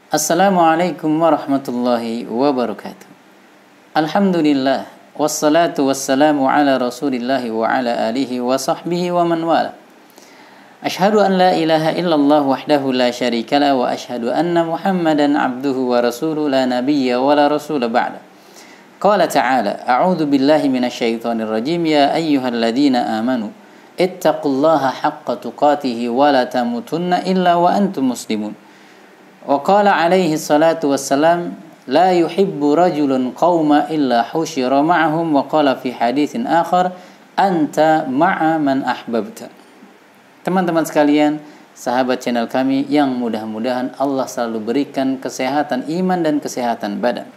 Assalamualaikum warahmatullahi wabarakatuh. Alhamdulillah wassalatu wassalamu ala Rasulillahi wa ala alihi wa sahbihi wa man wala. Ashhadu an la ilaha illallah wahdahu la syarika la wa ashhadu anna Muhammadan abduhu wa rasuluhu la nabiyya wa la rasula ba'da. Qala ta'ala, a'udzu billahi minasyaitonir rajim, ya ayyuhalladzina amanu ittaqullaha haqqa tuqatih wa la tamutunna illa wa antum muslimun. Wa qala alaihi salatu wassalam, la yuhibbu rajulun qauma illa husyira ma'ahum, wa qala fi haditsin akhar, anta ma'a man ahbabta. Teman-teman sekalian, sahabat channel kami yang mudah-mudahan Allah selalu berikan kesehatan iman dan kesehatan badan.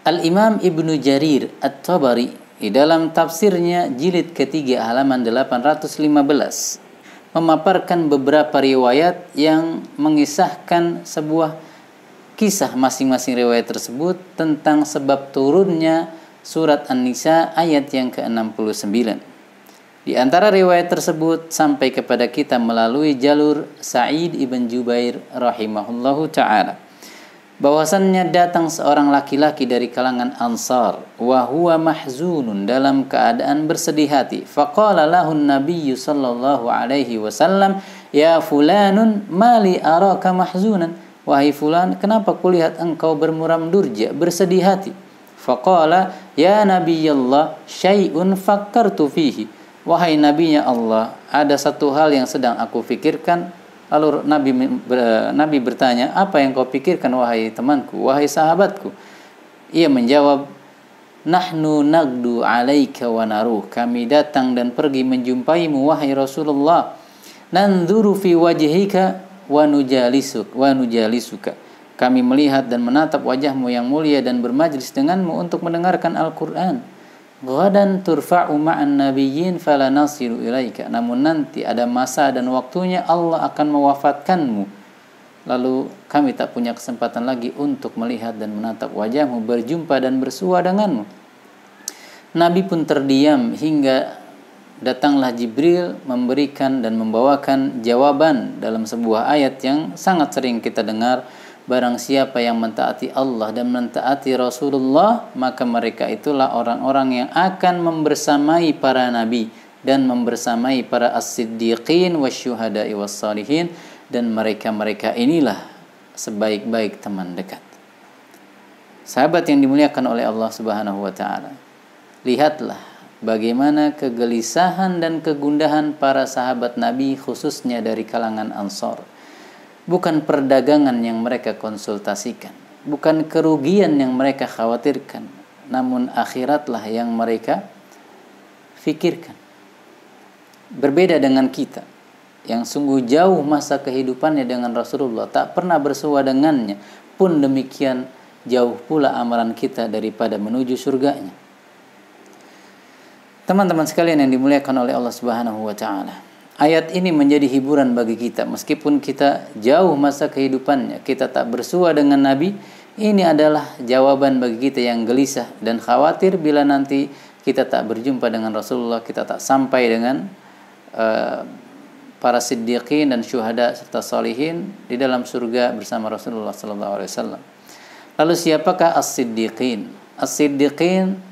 Al-Imam Ibnu Jarir At-Tabari di dalam tafsirnya jilid ketiga halaman 815 memaparkan beberapa riwayat yang mengisahkan sebuah kisah masing-masing riwayat tersebut tentang sebab turunnya surat An-Nisa ayat yang ke-69. Di antara riwayat tersebut sampai kepada kita melalui jalur Sa'id ibn Jubair rahimahullahu ta'ala, bahwasannya datang seorang laki-laki dari kalangan Ansar, wa huwa mahzunun, dalam keadaan bersedih hati. Faqala lahun nabiyyu sallallahu alaihi wasallam, ya fulanun mali araka mahzunan, wahai fulan, kenapa kulihat engkau bermuram durja, bersedih hati? Faqala, ya nabiyallah, syai'un fakkartu fihi, wahai nabinya Allah, ada satu hal yang sedang aku fikirkan. Lalu Nabi bertanya, apa yang kau pikirkan wahai temanku, wahai sahabatku? Ia menjawab, nahnu nagdu alaika wa naruh, kami datang dan pergi menjumpaimu wahai Rasulullah. Nanzuru fi wajhika wa nujalisuka, kami melihat dan menatap wajahmu yang mulia dan bermajlis denganmu untuk mendengarkan Al-Quran. Ghadan turfa'u ma'an nabiyyin fala nasilu ilaika, namun nanti ada masa dan waktunya Allah akan mewafatkanmu, lalu kami tak punya kesempatan lagi untuk melihat dan menatap wajahmu, berjumpa dan bersua denganmu. Nabi pun terdiam hingga datanglah Jibril memberikan dan membawakan jawaban dalam sebuah ayat yang sangat sering kita dengar. Barang siapa yang mentaati Allah dan mentaati Rasulullah, maka mereka itulah orang-orang yang akan membersamai para nabi dan membersamai para as-siddiqin wasyuhada'i wassalihin, dan mereka-mereka inilah sebaik-baik teman dekat. Sahabat yang dimuliakan oleh Allah Subhanahu wa taala, lihatlah bagaimana kegelisahan dan kegundahan para sahabat Nabi, khususnya dari kalangan Ansar. Bukan perdagangan yang mereka konsultasikan, bukan kerugian yang mereka khawatirkan, namun akhiratlah yang mereka fikirkan. Berbeda dengan kita yang sungguh jauh masa kehidupannya dengan Rasulullah, tak pernah bersua dengannya, pun demikian jauh pula amalan kita daripada menuju surganya. Teman-teman sekalian yang dimuliakan oleh Allah Subhanahu wa taala, ayat ini menjadi hiburan bagi kita. Meskipun kita jauh masa kehidupannya, kita tak bersua dengan Nabi, ini adalah jawaban bagi kita yang gelisah dan khawatir bila nanti kita tak berjumpa dengan Rasulullah, kita tak sampai dengan para siddiqin dan syuhada serta salihin di dalam surga bersama Rasulullah sallallahu alaihi wasallam. Lalu siapakah as-siddiqin? As-siddiqin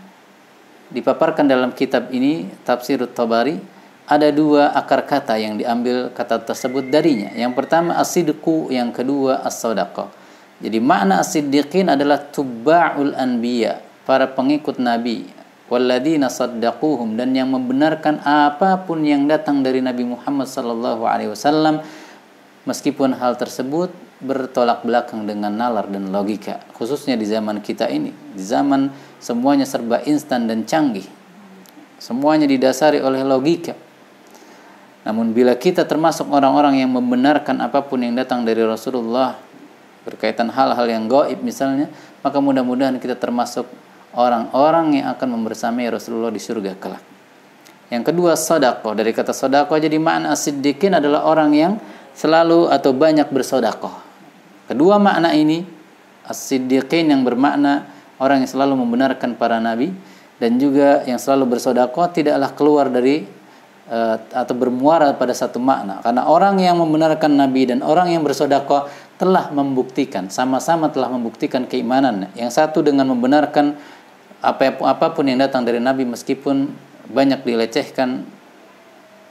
dipaparkan dalam kitab ini, Tafsirut Tabari. Ada dua akar kata yang diambil kata tersebut darinya. Yang pertama as-sidqu, yang kedua as-sadaqah. Jadi makna as-siddiqin adalah tubba'ul anbiya, para pengikut Nabi, walladzina saddaquhum, dan yang membenarkan apapun yang datang dari Nabi Muhammad sallallahu alaihi wasallam, meskipun hal tersebut bertolak belakang dengan nalar dan logika, khususnya di zaman kita ini, di zaman semuanya serba instan dan canggih, semuanya didasari oleh logika. Namun bila kita termasuk orang-orang yang membenarkan apapun yang datang dari Rasulullah berkaitan hal-hal yang gaib misalnya, maka mudah-mudahan kita termasuk orang-orang yang akan membersamai Rasulullah di surga kelak. Yang kedua sedekah. Dari kata sedekah, jadi makna as-siddiqin adalah orang yang selalu atau banyak bersedekah. Kedua makna ini, as-siddiqin yang bermakna orang yang selalu membenarkan para nabi, dan juga yang selalu bersedekah, tidaklah keluar dari atau bermuara pada satu makna. Karena orang yang membenarkan Nabi dan orang yang bersedekah telah membuktikan, sama-sama telah membuktikan keimanannya. Yang satu dengan membenarkan apapun yang datang dari Nabi meskipun banyak dilecehkan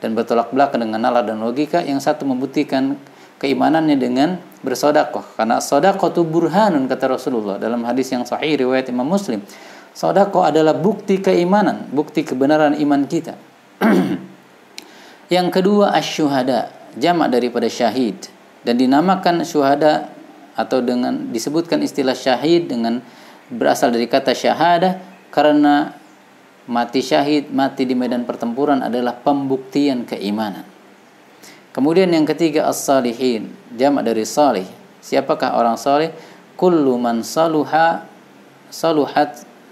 dan bertolak belakang dengan nalar dan logika. Yang satu membuktikan keimanannya dengan bersedekah, karena sedekah itu burhanun, kata Rasulullah dalam hadis yang sahih riwayat Imam Muslim. Sedekah adalah bukti keimanan, bukti kebenaran iman kita. Yang kedua, asyuhada, jamak daripada syahid, dan dinamakan syuhada atau dengan disebutkan istilah syahid dengan berasal dari kata syahadah karena mati syahid, mati di medan pertempuran adalah pembuktian keimanan. Kemudian yang ketiga, as-salihin, jamak dari salih. Siapakah orang salih? Kullu man saluhat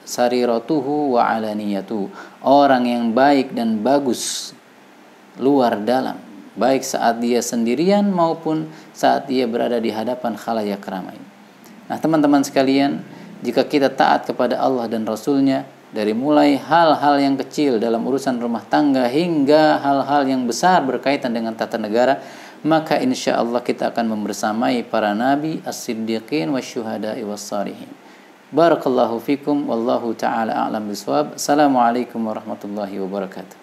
sariratuhu wa alaniyatuhu. Orang yang baik dan bagus luar dalam, baik saat dia sendirian maupun saat dia berada di hadapan khalayak ramai. Nah, teman-teman sekalian, jika kita taat kepada Allah dan Rasul-Nya, dari mulai hal-hal yang kecil dalam urusan rumah tangga hingga hal-hal yang besar berkaitan dengan tata negara, maka insya Allah kita akan membersamai para nabi, as-siddiqin, wasyuhada'i, was-salihin. Barakallahu fikum, wallahu ta'ala a'lam bishawab. Assalamualaikum warahmatullahi wabarakatuh.